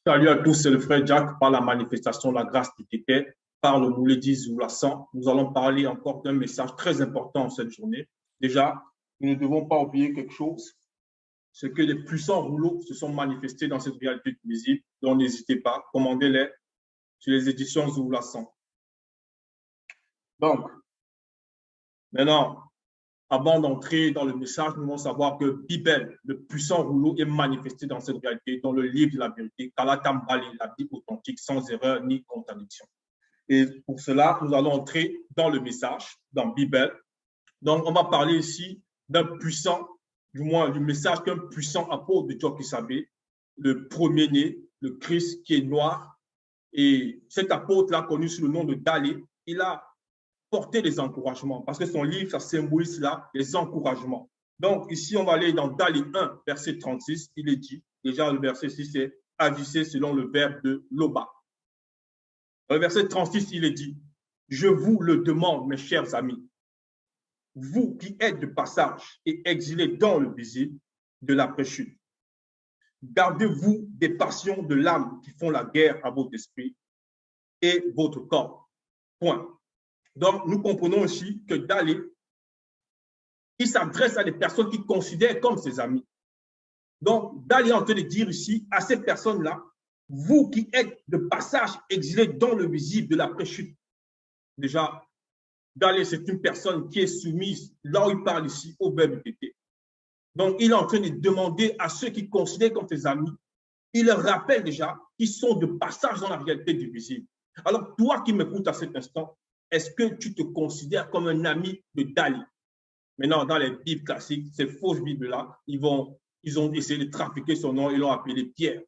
Salut à tous, c'est le frère Jack par la manifestation La Grâce qui t'était, par le Mouledi Zoulasan. Nous allons parler encore d'un message très important cette journée. Déjà, nous ne devons pas oublier quelque chose, c'est que les puissants rouleaux se sont manifestés dans cette réalité visible. Donc n'hésitez pas, commandez-les sur les éditions Zoulasan. Donc, maintenant, avant d'entrer dans le message, nous devons savoir que Bible, le puissant rouleau, est manifesté dans cette réalité, dans le livre de la vérité, Kalatambali, la Bible authentique, sans erreur ni contradiction. Et pour cela, nous allons entrer dans le message, dans Bible. Donc, on va parler ici d'un puissant, du moins du message qu'un puissant apôtre de Dieu qui savait, le premier-né, le Christ qui est noir. Et cet apôtre-là, connu sous le nom de Dalé, il a porté des encouragements parce que son livre, ça symbolise là les encouragements. Donc, ici, on va aller dans Dalé 1, verset 36. Il est dit, déjà le verset 6, c'est agissez selon le verbe de Loba. Dans le verset 36, il est dit, je vous le demande, mes chers amis, vous qui êtes de passage et exilés dans le visible de l'après-chute, gardez-vous des passions de l'âme qui font la guerre à votre esprit et votre corps. Point. Donc, nous comprenons aussi que Dalé, il s'adresse à des personnes qu'il considère comme ses amis. Donc, Dalé est en train de dire ici à ces personnes-là, vous qui êtes de passage exilés dans le visible de l'après-chute. Déjà, Dalé, c'est une personne qui est soumise, là où il parle ici, au verbe d'été. Donc, il est en train de demander à ceux qui considèrent comme ses amis, il leur rappelle déjà qu'ils sont de passage dans la réalité du visible. Alors, toi qui m'écoutes à cet instant, est-ce que tu te considères comme un ami de Dalé? Maintenant, dans les Bibles classiques, ces fausses Bibles-là, ils ont essayé de trafiquer son nom, ils l'ont appelé Pierre.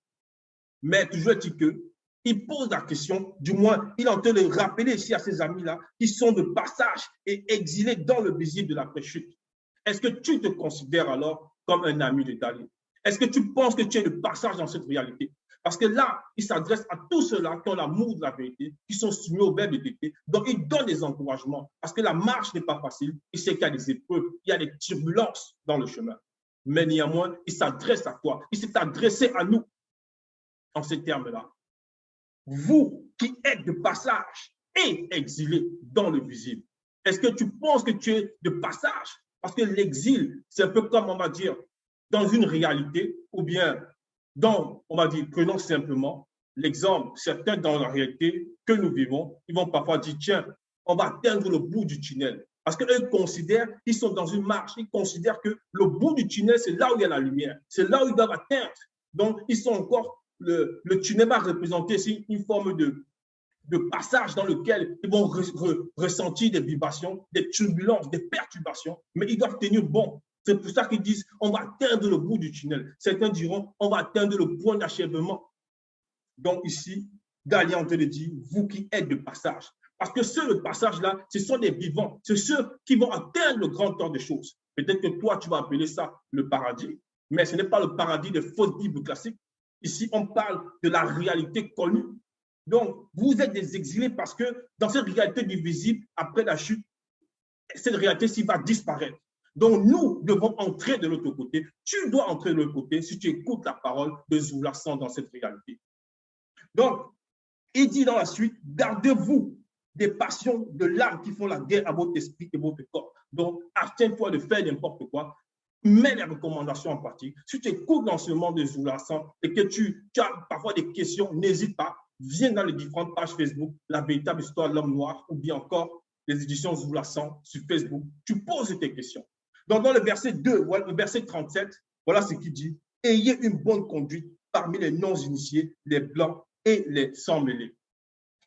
Mais toujours est-il qu'il pose la question, du moins, il est en train de rappeler ici à ses amis-là, qui sont de passage et exilés dans le visible de l'après-chute. Est-ce que tu te considères alors comme un ami de Dalé? Est-ce que tu penses que tu es de passage dans cette réalité? Parce que là, il s'adresse à tous ceux-là qui ont l'amour de la vérité, qui sont soumis au verbe de vérité. Donc, il donne des encouragements. Parce que la marche n'est pas facile. Il sait qu'il y a des épreuves, il y a des turbulences dans le chemin. Mais néanmoins, il s'adresse à toi. Il s'est adressé à nous en ces termes-là. Vous qui êtes de passage et exilés dans le visible, est-ce que tu penses que tu es de passage? Parce que l'exil, c'est un peu comme, on va dire, dans une réalité, ou bien dans, on va dire, prenons simplement l'exemple, certains dans la réalité que nous vivons, ils vont parfois dire, tiens, on va atteindre le bout du tunnel. Parce qu'eux considèrent qu'ils sont dans une marche, ils considèrent que le bout du tunnel, c'est là où il y a la lumière, c'est là où ils doivent atteindre. Donc, ils sont encore, le tunnel va représenter une forme de passage dans lequel ils vont ressentir des vibrations, des turbulences, des perturbations, mais ils doivent tenir bon. C'est pour ça qu'ils disent, on va atteindre le bout du tunnel. Certains diront, on va atteindre le point d'achèvement. Donc ici, Dalé est en train de dire, vous qui êtes de passage. Parce que ceux de passage-là, ce sont des vivants. C'est ceux qui vont atteindre le grand temps des choses. Peut-être que toi, tu vas appeler ça le paradis, mais ce n'est pas le paradis des fausses Bibles classiques. Ici, on parle de la réalité connue. Donc, vous êtes des exilés parce que dans cette réalité du visible, après la chute, cette réalité-ci va disparaître. Donc, nous devons entrer de l'autre côté. Tu dois entrer de l'autre côté si tu écoutes la parole de Zoulasan dans cette réalité. Donc, il dit dans la suite, gardez-vous des passions de l'âme qui font la guerre à votre esprit et votre corps. Donc, abstiens-toi de faire n'importe quoi. Mets les recommandations en pratique. Si tu écoutes l'enseignement de Zoulasan et que tu as parfois des questions, n'hésite pas. Viens dans les différentes pages Facebook, La véritable histoire de l'homme noir, ou bien encore les éditions Zoulasan sur Facebook. Tu poses tes questions. Donc, dans le verset 2, le verset 37, voilà ce qu'il dit. Ayez une bonne conduite parmi les non-initiés, les blancs et les sans-mêlés.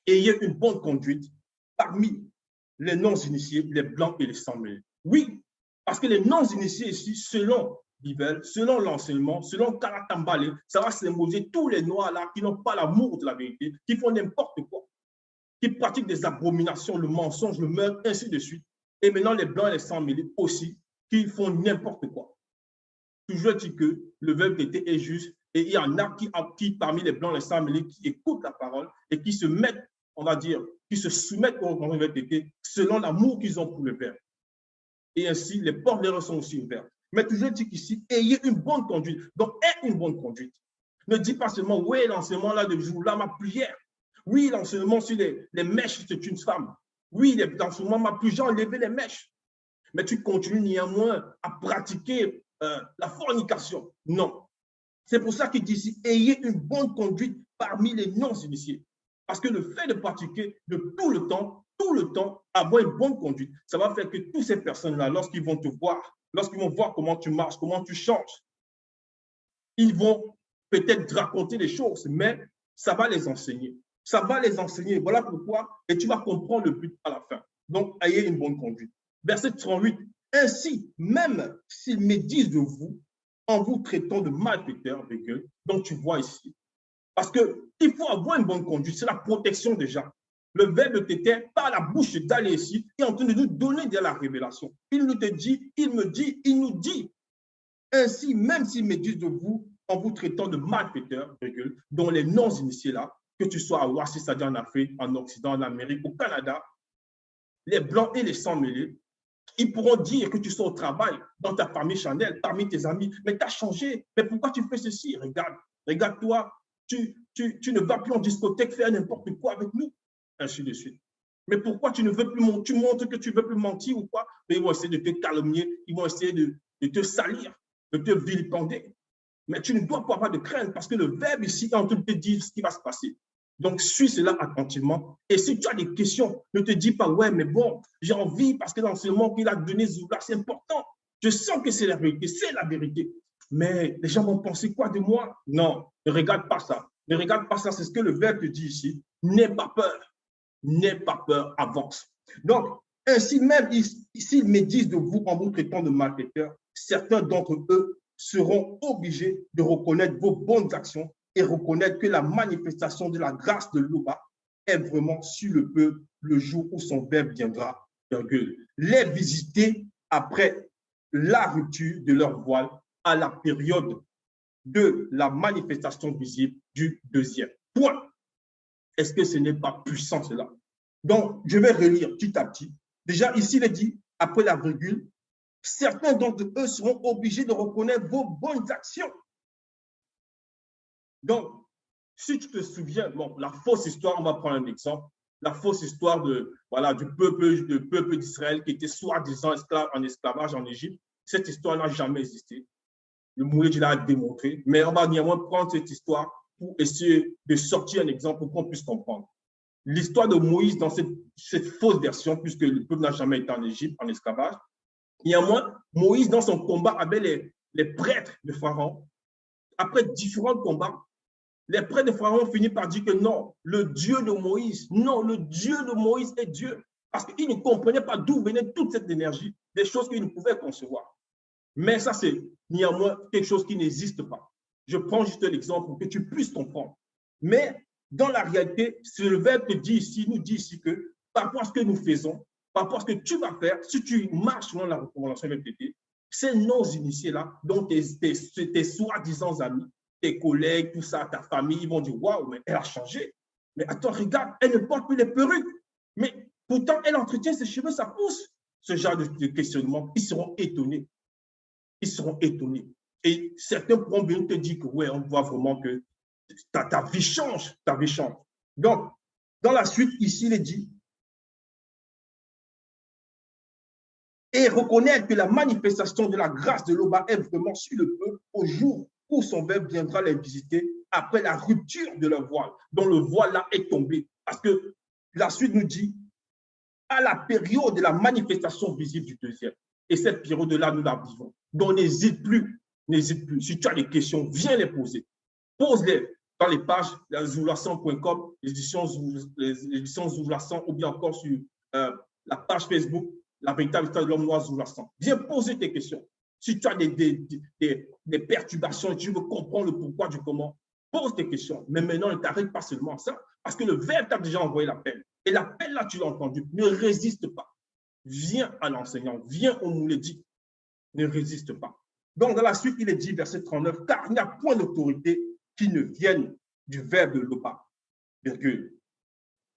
Ayez une bonne conduite parmi les non-initiés, les blancs et les sans-mêlés. Oui, parce que les non-initiés ici, selon Bible, selon l'enseignement, selon Kalatambale, ça va symboliser tous les noirs là qui n'ont pas l'amour de la vérité, qui font n'importe quoi, qui pratiquent des abominations, le mensonge, le meurtre, ainsi de suite. Et maintenant, les blancs et les sans-mêlés aussi, qui font n'importe quoi. Toujours dit que le verbe d'été est juste et il y en a qui parmi les blancs et les sans-mêlés, qui écoutent la parole et qui se mettent, on va dire, qui se soumettent au verbe d'été selon l'amour qu'ils ont pour le verbe. Et ainsi, les portes des sont aussi ouvertes. Mais toujours dit qu'ici, ayez une bonne conduite. Donc, aie une bonne conduite. Ne dis pas seulement, oui, l'enseignement là de jour, là, ma prière. Oui, l'enseignement sur les mèches, c'est une femme. Oui, l'enseignement m'a plus, j'ai enlevé les mèches. Mais tu continues néanmoins à pratiquer la fornication. Non. C'est pour ça qu'il dit ici, ayez une bonne conduite parmi les non-initiés. Parce que le fait de pratiquer de tout le temps, avoir une bonne conduite, ça va faire que toutes ces personnes-là, lorsqu'ils vont te voir, lorsqu'ils vont voir comment tu marches, comment tu changes, ils vont peut-être te raconter les choses, mais ça va les enseigner. Ça va les enseigner. Voilà pourquoi, et tu vas comprendre le but à la fin. Donc, ayez une bonne conduite. Verset 38. Ainsi, même s'ils médisent de vous, en vous traitant de malfaiteurs, donc tu vois ici. Parce qu'il faut avoir une bonne conduite, c'est la protection déjà. Le verbe de t'était par la bouche d'aller ici, est en train de nous donner de la révélation. Il nous dit, il me dit, il nous dit. Ainsi, même s'ils médisent de vous, en vous traitant de malfaiteurs, dont les non-initiés là, que tu sois à Ouassi, c'est-à-dire en Afrique, en Occident, en Amérique, au Canada, les blancs et les sans-mêlés, ils pourront dire que tu sois au travail, dans ta famille Chanel, parmi tes amis, mais tu as changé. Mais pourquoi tu fais ceci? Regarde-toi, tu ne vas plus en discothèque faire n'importe quoi avec nous, ainsi de suite. Mais pourquoi tu ne veux plus mentir? Tu montres que tu ne veux plus mentir ou quoi? Mais ils vont essayer de te calomnier, ils vont essayer de te salir, de te vilipender. Mais tu ne dois pas avoir de crainte parce que le verbe ici est en train de te dire ce qui va se passer. Donc, suis cela attentivement. Et si tu as des questions, ne te dis pas, ouais, mais bon, j'ai envie parce que l'enseignement qu'il a donné, c'est important. Je sens que c'est la vérité, c'est la vérité. Mais les gens vont penser quoi de moi? Non, ne regarde pas ça. Ne regarde pas ça, c'est ce que le verbe te dit ici. N'aie pas peur. N'aie pas peur, avance. Donc, ainsi même, s'ils médisent de vous en vous traitant de malfaiteurs, certains d'entre eux seront obligés de reconnaître vos bonnes actions et reconnaître que la manifestation de la grâce de l'Oba est vraiment sur le peuple le jour où son verbe viendra. Les visiter après la rupture de leur voile à la période de la manifestation visible du deuxième. Point. Est-ce que ce n'est pas puissant cela? Donc, je vais relire petit à petit. Déjà, ici, il est dit, après la virgule, certains d'entre eux seront obligés de reconnaître vos bonnes actions. Donc, si tu te souviens, bon, la fausse histoire, on va prendre un exemple, la fausse histoire du peuple d'Israël qui était soi-disant en esclavage en Égypte, cette histoire n'a jamais existé. Le Moïse l'a démontré, mais on va néanmoins prendre cette histoire pour essayer de sortir un exemple pour qu'on puisse comprendre. L'histoire de Moïse dans cette fausse version, puisque le peuple n'a jamais été en Égypte, en esclavage, néanmoins, Moïse, dans son combat avec les prêtres de Pharaon, après différents combats, les prêtres de Pharaon ont fini par dire que non, le Dieu de Moïse est Dieu. Parce qu'ils ne comprenaient pas d'où venait toute cette énergie, des choses qu'ils ne pouvaient concevoir. Mais ça, c'est néanmoins quelque chose qui n'existe pas. Je prends juste l'exemple pour que tu puisses comprendre. Mais dans la réalité, le verbe te dit ici, nous dit ici que par rapport à ce que nous faisons, par rapport à ce que tu vas faire, si tu marches selon la recommandation FTT, ces non-initiés-là, donc tes soi-disant amis, tes collègues, tout ça, ta famille, ils vont dire, waouh, mais elle a changé. Mais attends, regarde, elle ne porte plus les perruques. Mais pourtant, elle entretient ses cheveux, ça pousse. Ce genre de questionnement, ils seront étonnés. Ils seront étonnés. Et certains pourront bien te dire que, ouais, on voit vraiment que ta vie change, ta vie change. Donc, dans la suite, ici, il est dit, et reconnaître que la manifestation de la grâce de l'Oba est vraiment sur le peuple au jour où son verbe viendra les visiter après la rupture de leur voile, dont le voile là est tombé. Parce que la suite nous dit, à la période de la manifestation visible du deuxième. Et cette période-là, nous la vivons. Donc, n'hésite plus, n'hésite plus. Si tu as des questions, viens les poser. Pose-les dans les pages zoulasan.com, les éditions Zoulasan, ou bien encore sur la page Facebook, la véritable histoire de l'homme noir Zoulasan. Viens poser tes questions. Si tu as des perturbations et tu veux comprendre le pourquoi du comment, pose tes questions. Mais maintenant, ne t'arrête pas seulement à ça, parce que le verbe t'a déjà envoyé l'appel. Et l'appel là, tu l'as entendu. Ne résiste pas. Viens à l'enseignant, viens au Mouledi. Ne résiste pas. Donc, dans la suite, il est dit, verset 39, car il n'y a point d'autorité qui ne vienne du verbe de l'Oba.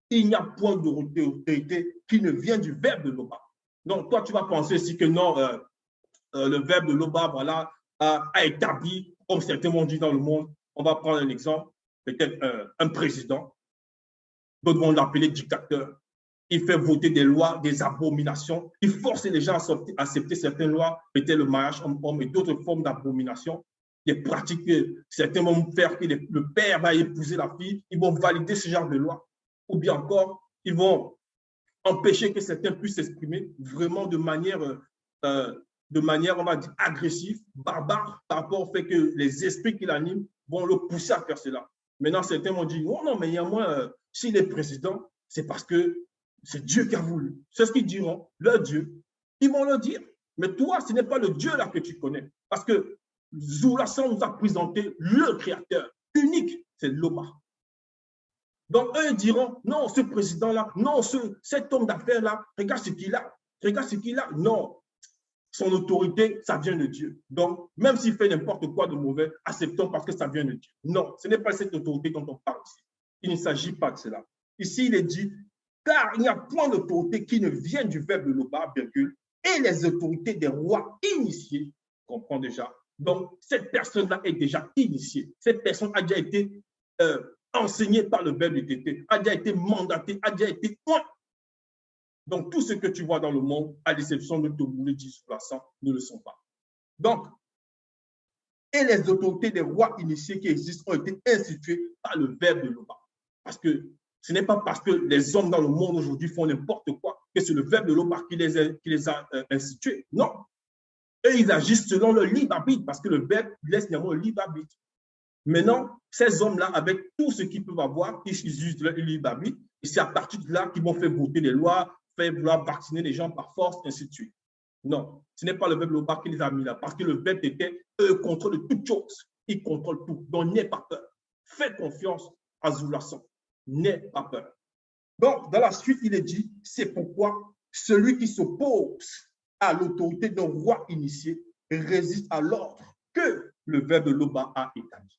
Il n'y a point d'autorité qui ne vient du verbe de l'Oba. Donc, toi, tu vas penser aussi que non, le verbe de l'Oba, voilà, a établi, comme certains m'ont dit dans le monde, On va prendre un exemple, peut-être un président, d'autres vont l'appeler dictateur. Il fait voter des lois, des abominations. Il force les gens à accepter certaines lois, peut-être le mariage homme-homme et d'autres formes d'abomination. Des pratiques que certains vont faire, que le père va épouser la fille. Ils vont valider ce genre de loi. Ou bien encore, ils vont empêcher que certains puissent s'exprimer vraiment de manière, on va dire, agressive, barbare, par rapport au fait que les esprits qui l'animent vont le pousser à faire cela. Maintenant, certains vont dire, oh non, mais il y a moins, s'il est président, c'est parce que c'est Dieu qui a voulu. C'est ce qu'ils diront, leur Dieu. Ils vont le dire. Mais toi, ce n'est pas le Dieu là que tu connais. Parce que Zoulasan nous a présenté le créateur unique, c'est Loba. Donc, eux diront, non, ce président-là, non, cet homme d'affaires-là, regarde ce qu'il a, regarde ce qu'il a. Non, son autorité, ça vient de Dieu. Donc, même s'il fait n'importe quoi de mauvais, acceptons parce que ça vient de Dieu. Non, ce n'est pas cette autorité dont on parle ici. Il ne s'agit pas de cela. Ici, il est dit, car il n'y a point d'autorité qui ne vienne du verbe de l'Oba, virgule, et les autorités des rois initiés, comprend déjà. Donc, cette personne-là est déjà initiée. Cette personne a déjà été enseignée par le verbe de Tété, a déjà été mandatée, a déjà été point. Donc, tout ce que tu vois dans le monde, à l'exception de Toboulé, Dissoulassan, ne le sont pas. Donc, et les autorités des rois initiés qui existent ont été instituées par le verbe de l'Oba. Parce que ce n'est pas parce que les hommes dans le monde aujourd'hui font n'importe quoi que c'est le verbe de l'Oba qui les a institués. Non. Et ils agissent selon le libre arbitre parce que le verbe laisse néanmoins le libre arbitre. Maintenant, ces hommes-là, avec tout ce qu'ils peuvent avoir, ils utilisent le libre arbitre et c'est à partir de là qu'ils vont faire voter des lois, faire vouloir vacciner les gens par force, ainsi de suite. Non, ce n'est pas le verbe Loba qui les a mis là, parce que le verbe était, eux, contrôle toutes choses. Ils contrôlent tout. Donc, n'aie pas peur. Fais confiance à Zoulasan. N'aie pas peur. Donc, dans la suite, il est dit, c'est pourquoi celui qui s'oppose à l'autorité d'un roi initié résiste à l'ordre que le verbe de Loba a établi.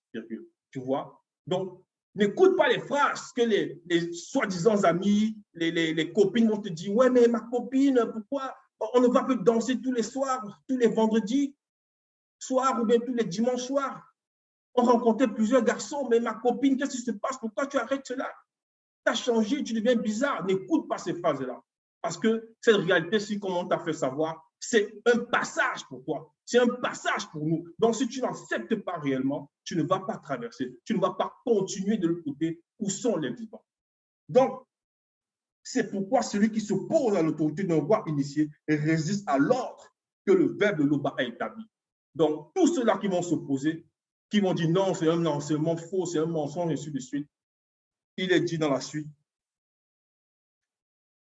Tu vois? Donc, n'écoute pas les phrases que les soi-disant amis, les copines vont te dire, ouais, mais ma copine, pourquoi on ne va plus danser tous les soirs, tous les vendredis soirs ou bien tous les dimanches soirs? On rencontrait plusieurs garçons, mais ma copine, qu'est-ce qui se passe? Pourquoi tu arrêtes cela? Tu as changé, tu deviens bizarre. N'écoute pas ces phrases-là. Parce que cette réalité-ci, comme on t'a fait savoir, c'est un passage pour toi. C'est un passage pour nous. Donc, si tu n'acceptes pas réellement, tu ne vas pas traverser. Tu ne vas pas continuer de l'autre côté où sont les vivants. Donc, c'est pourquoi celui qui s'oppose à l'autorité d'un roi initié résiste à l'ordre que le verbe de l'Oba a établi. Donc, tous ceux-là qui vont s'opposer, qui vont dire non, c'est un enseignement faux, c'est un mensonge, et ainsi de suite, il est dit dans la suite,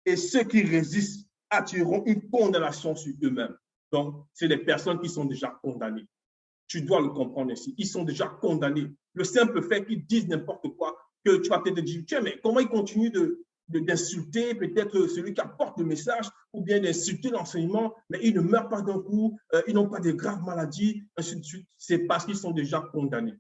et ceux qui résistent attireront une condamnation sur eux-mêmes. Donc, c'est des personnes qui sont déjà condamnées. Tu dois le comprendre ici. Ils sont déjà condamnés. Le simple fait qu'ils disent n'importe quoi, que tu vas peut-être te dire, tiens, mais comment ils continuent d'insulter peut-être celui qui apporte le message ou bien d'insulter l'enseignement, mais ils ne meurent pas d'un coup, ils n'ont pas de graves maladies, ainsi de suite. C'est parce qu'ils sont déjà condamnés.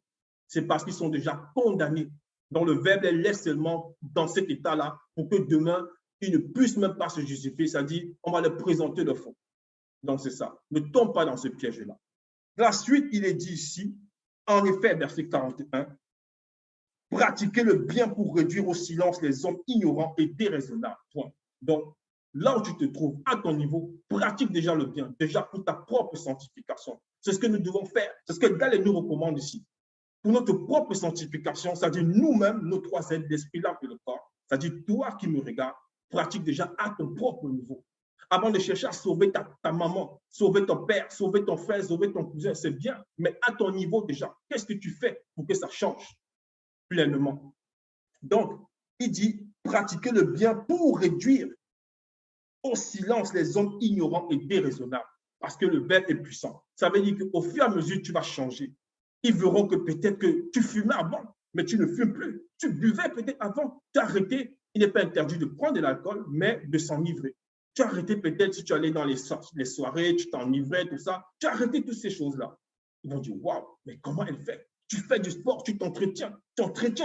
C'est parce qu'ils sont déjà condamnés. Donc, le verbe les laisse seulement dans cet état-là pour que demain, ils ne puissent même pas se justifier, c'est-à-dire on va leur présenter le fond. Donc, c'est ça. Ne tombe pas dans ce piège-là. La suite, il est dit ici, en effet, verset 41, pratiquer le bien pour réduire au silence les hommes ignorants et déraisonnables. Point. Donc, là où tu te trouves, à ton niveau, pratique déjà le bien, déjà pour ta propre sanctification. C'est ce que nous devons faire. C'est ce que Galais nous recommande ici. Pour notre propre sanctification, c'est-à-dire nous-mêmes, nos trois aides, l'esprit, l'âme et le corps, c'est-à-dire toi qui me regardes, pratique déjà à ton propre niveau. Avant de chercher à sauver ta maman, sauver ton père, sauver ton frère, sauver ton cousin, c'est bien, mais à ton niveau déjà, qu'est-ce que tu fais pour que ça change pleinement? Donc, il dit pratiquer le bien pour réduire au silence les hommes ignorants et déraisonnables, parce que le verbe est puissant. Ça veut dire qu'au fur et à mesure, tu vas changer. Ils verront que peut-être que tu fumais avant, mais tu ne fumes plus. Tu buvais peut-être avant, tu as arrêté. Il n'est pas interdit de prendre de l'alcool, mais de s'enivrer. Tu as arrêté peut-être si tu allais dans les soirées, tu t'enivrais, tout ça. Tu as arrêté toutes ces choses-là. Ils vont dire, waouh, mais comment elle fait? Tu fais du sport, tu entretiens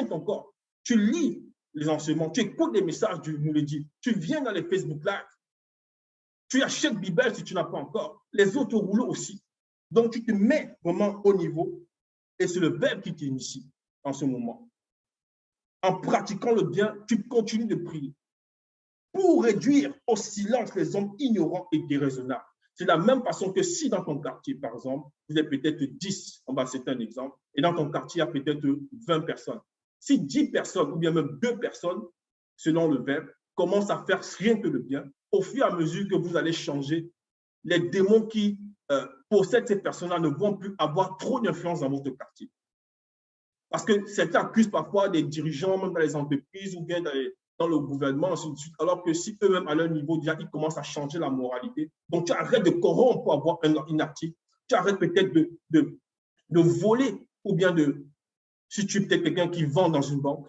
ton corps. Tu lis les enseignements, tu écoutes les messages du Mouledi, tu viens dans les Facebook Live, tu achètes Bible si tu n'as pas encore, les autres rouleaux aussi. Donc, tu te mets vraiment au niveau et c'est le verbe qui t'initie. en ce moment. En pratiquant le bien, tu continues de prier pour réduire au silence les hommes ignorants et déraisonnables. C'est de la même façon que si dans ton quartier, par exemple, vous êtes peut-être 10, on va citer un exemple, et dans ton quartier, il y a peut-être 20 personnes. Si 10 personnes ou bien même 2 personnes, selon le verbe, commencent à faire rien que le bien, au fur et à mesure que vous allez changer, les démons qui possèdent ces personnes-là ne vont plus avoir trop d'influence dans votre quartier. Parce que certains accusent parfois des dirigeants, même dans les entreprises ou bien dans le gouvernement, ainsi de suite, alors que si eux-mêmes, à leur niveau, déjà, ils commencent à changer la moralité. Donc, tu arrêtes de corrompre pour avoir un article. Tu arrêtes peut-être de voler ou bien si tu es peut-être quelqu'un qui vend dans une banque,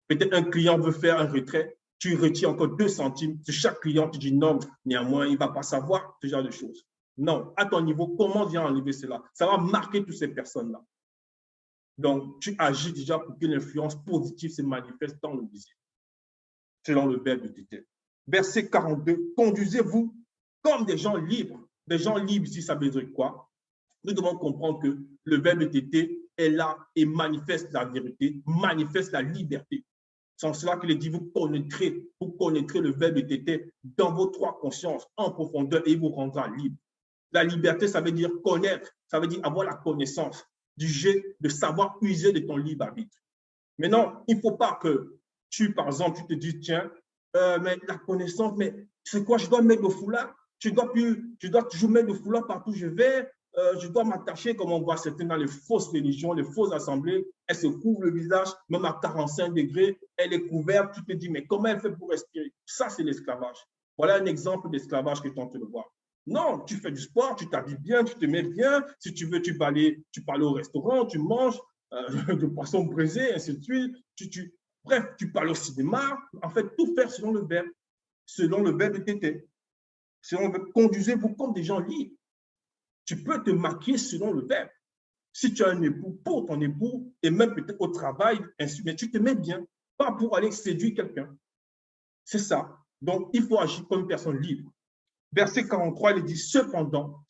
peut-être un client veut faire un retrait, tu retires encore 2 centimes de chaque client, tu dis non, néanmoins, il ne va pas savoir ce genre de choses. Non, à ton niveau, comment viens enlever cela? Ça va marquer toutes ces personnes-là. Donc, tu agis déjà pour que l'influence positive se manifeste dans le visible, selon le verbe de Tété. Verset 42, conduisez-vous comme des gens libres. Des gens libres, ici, ça veut dire quoi? Nous devons comprendre que le verbe de Tété est là et manifeste la vérité, manifeste la liberté. C'est en cela qu'il est dit, vous connaîtrez le verbe de Tété dans vos 3 consciences, en profondeur, et il vous rendra libre. La liberté, ça veut dire connaître, ça veut dire avoir la connaissance du jeu, de savoir user de ton libre arbitre. Maintenant, il ne faut pas que par exemple, tu te dis, tiens, mais la connaissance, mais c'est quoi, je dois mettre le foulard? Je dois toujours mettre le foulard partout où je vais, je dois m'attacher, comme on voit certains dans les fausses religions, les fausses assemblées, elle se couvre le visage, même à 45 degrés, elle est couverte, tu te dis, mais comment elle fait pour respirer? Ça, c'est l'esclavage. Voilà un exemple d'esclavage que tu es en train de voir. Non, tu fais du sport, tu t'habilles bien, tu te mets bien. Si tu veux, tu peux aller au restaurant, tu manges de poisson braisé, ainsi de suite. Bref, tu parles au cinéma. En fait, tout faire selon le verbe de Tété. Selon le verbe, conduisez-vous comme des gens libres. Tu peux te maquiller selon le verbe. Si tu as un époux, pour ton époux, et même peut-être au travail, mais tu te mets bien, pas pour aller séduire quelqu'un. C'est ça. Donc, il faut agir comme une personne libre. Verset 43, il dit, cependant,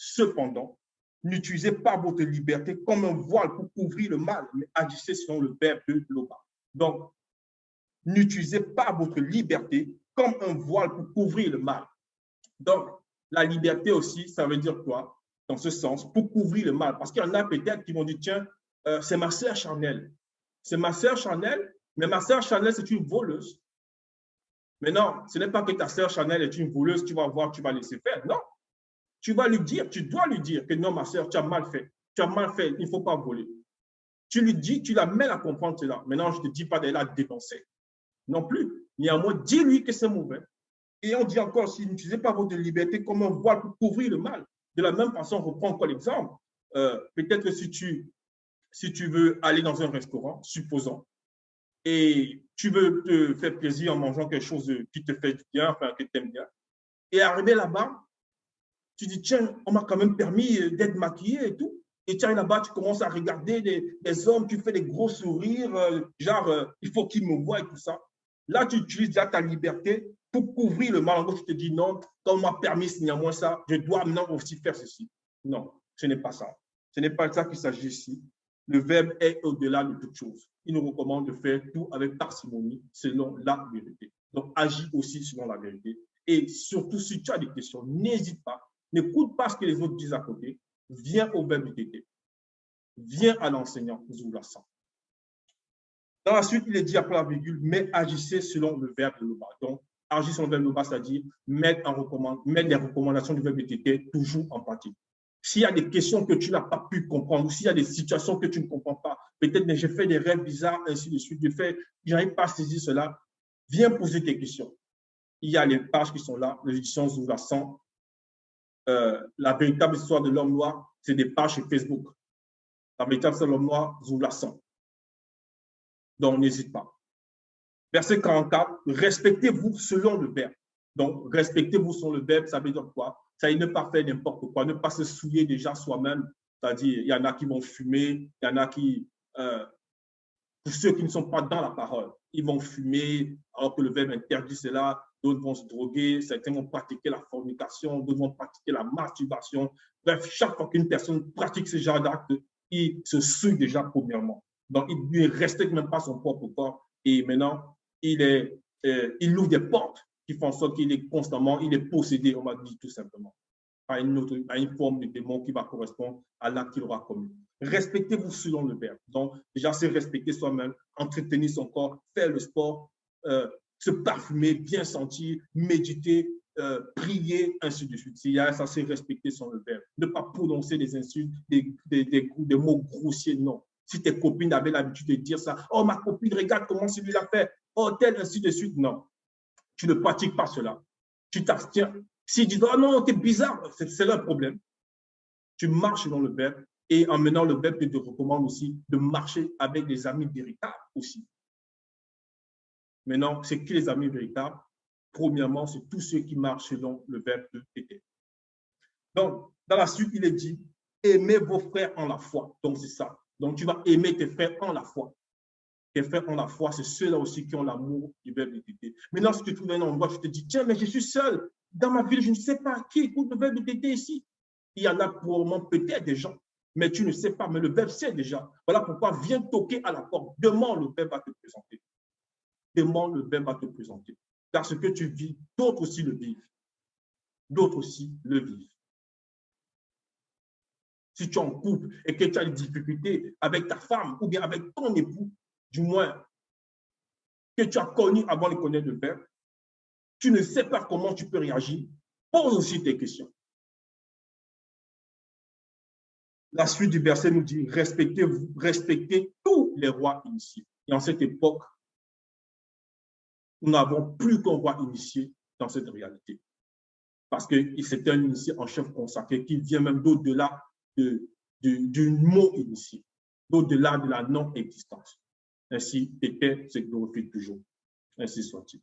n'utilisez pas votre liberté comme un voile pour couvrir le mal, mais agissez selon le verbe de Loba. Donc, n'utilisez pas votre liberté comme un voile pour couvrir le mal. Donc, la liberté aussi, ça veut dire quoi? Dans ce sens, pour couvrir le mal. Parce qu'il y en a peut-être qui vont dire, tiens, c'est ma sœur Chanel. C'est ma sœur Chanel, mais ma sœur Chanel, c'est une voleuse. Mais non, ce n'est pas que ta sœur Chanel est une voleuse, tu vas voir, tu vas laisser faire. Non. Tu vas lui dire, tu dois lui dire que non, ma sœur, tu as mal fait. Tu as mal fait, il ne faut pas voler. Tu lui dis, tu l'amènes à comprendre cela. Maintenant, je ne te dis pas d'aller la dénoncer. Non plus. Néanmoins, dis-lui que c'est mauvais. Et on dit encore, si n'utilisez pas votre liberté comme un voile pour couvrir le mal. De la même façon, on reprend encore l'exemple. Peut-être que si tu veux aller dans un restaurant, supposons, et tu veux te faire plaisir en mangeant quelque chose qui te fait du bien, enfin, que tu aimes bien, et arriver là-bas, tu dis, tiens, on m'a quand même permis d'être maquillé et tout. Et tu arrives là-bas, tu commences à regarder des hommes, tu fais des gros sourires, genre, il faut qu'ils me voient et tout ça. Là, tu utilises déjà ta liberté pour couvrir le mal. En gros, tu te dis, non, quand on m'a permis néanmoins ça, je dois maintenant aussi faire ceci. Non, ce n'est pas ça. Ce n'est pas ça qu'il s'agit ici. Le verbe est au-delà de toute chose. Il nous recommande de faire tout avec parcimonie, selon la vérité. Donc, agis aussi selon la vérité. Et surtout, si tu as des questions, n'hésite pas. N'écoute pas ce que les autres disent à côté. Viens au verbe de Tété. Viens à l'enseignant, Zoulassant. Dans la suite, il est dit après la virgule, mais agissez selon le verbe de Loba. Donc, agir selon le verbe de Loba, c'est-à-dire mettre les recommandations du verbe de Tété toujours en pratique. S'il y a des questions que tu n'as pas pu comprendre, ou s'il y a des situations que tu ne comprends pas, peut-être que j'ai fait des rêves bizarres, ainsi de suite, je n'arrive pas à saisir cela, viens poser tes questions. Il y a les pages qui sont là, l'édition Zoulassant. La véritable histoire de l'homme noir, c'est des pages sur Facebook. La véritable histoire de l'homme noir, Zoulassant. Donc, n'hésite pas. Verset 44, respectez-vous selon le verbe. Donc, respectez-vous selon le verbe, ça veut dire quoi? Ça veut dire ne pas faire n'importe quoi, ne pas se souiller déjà soi-même. C'est-à-dire, il y en a qui vont fumer, il y en a qui, pour ceux qui ne sont pas dans la parole, ils vont fumer alors que le verbe interdit cela. D'autres vont se droguer, certains vont pratiquer la fornication, d'autres vont pratiquer la masturbation. Bref, chaque fois qu'une personne pratique ce genre d'acte, il se souille déjà premièrement. Donc, il ne respecte même pas son propre corps. Et maintenant, il ouvre des portes qui font en sorte qu'il est constamment, il est possédé, on va dire tout simplement, à une forme de démon qui va correspondre à l'acte qu'il aura commis. Respectez-vous selon le verbe. Donc, déjà, c'est respecter soi-même, entretenir son corps, faire le sport, se parfumer, bien sentir, méditer, prier, ainsi de suite. Ça, c'est respecter son verbe. Ne pas prononcer des insultes, des mots grossiers, non. Si tes copines avaient l'habitude de dire ça, oh, ma copine, regarde comment celui-là fait, oh, tel, ainsi de suite, non. Tu ne pratiques pas cela. Tu t'abstiens. S'ils disent, oh non, t'es bizarre, c'est leur problème. Tu marches dans le verbe et en menant le verbe, je te recommande aussi de marcher avec des amis véritables aussi. Maintenant, c'est qui les amis véritables? Premièrement, c'est tous ceux qui marchent selon le verbe de t'aider. Donc, dans la suite, il est dit, aimez vos frères en la foi. Donc, c'est ça. Donc, tu vas aimer tes frères en la foi. Tes frères en la foi, c'est ceux-là aussi qui ont l'amour du verbe de t'aider. Maintenant, si tu trouves un endroit, tu te dis, tiens, mais je suis seul. Dans ma ville, je ne sais pas qui écoute le verbe de t'aider ici. Il y en a probablement peut-être des gens, mais tu ne sais pas, mais le verbe sait déjà. Voilà pourquoi viens toquer à la porte. Demande, le verbe va te présenter. Demande, le verbe va te présenter. Car ce que tu vis, d'autres aussi le vivent. D'autres aussi le vivent. Si tu es en couple et que tu as des difficultés avec ta femme ou bien avec ton époux, du moins que tu as connu avant de connaître le verbe, tu ne sais pas comment tu peux réagir, pose aussi tes questions. La suite du verset nous dit, respectez tous les rois initiés. Et en cette époque, nous n'avons plus qu'un roi initié dans cette réalité. Parce que c'était un initié en chef consacré qui vient même d'au-delà du mot initié, d'au-delà de la non-existence. Ainsi était, se glorifie toujours. Ainsi soit-il.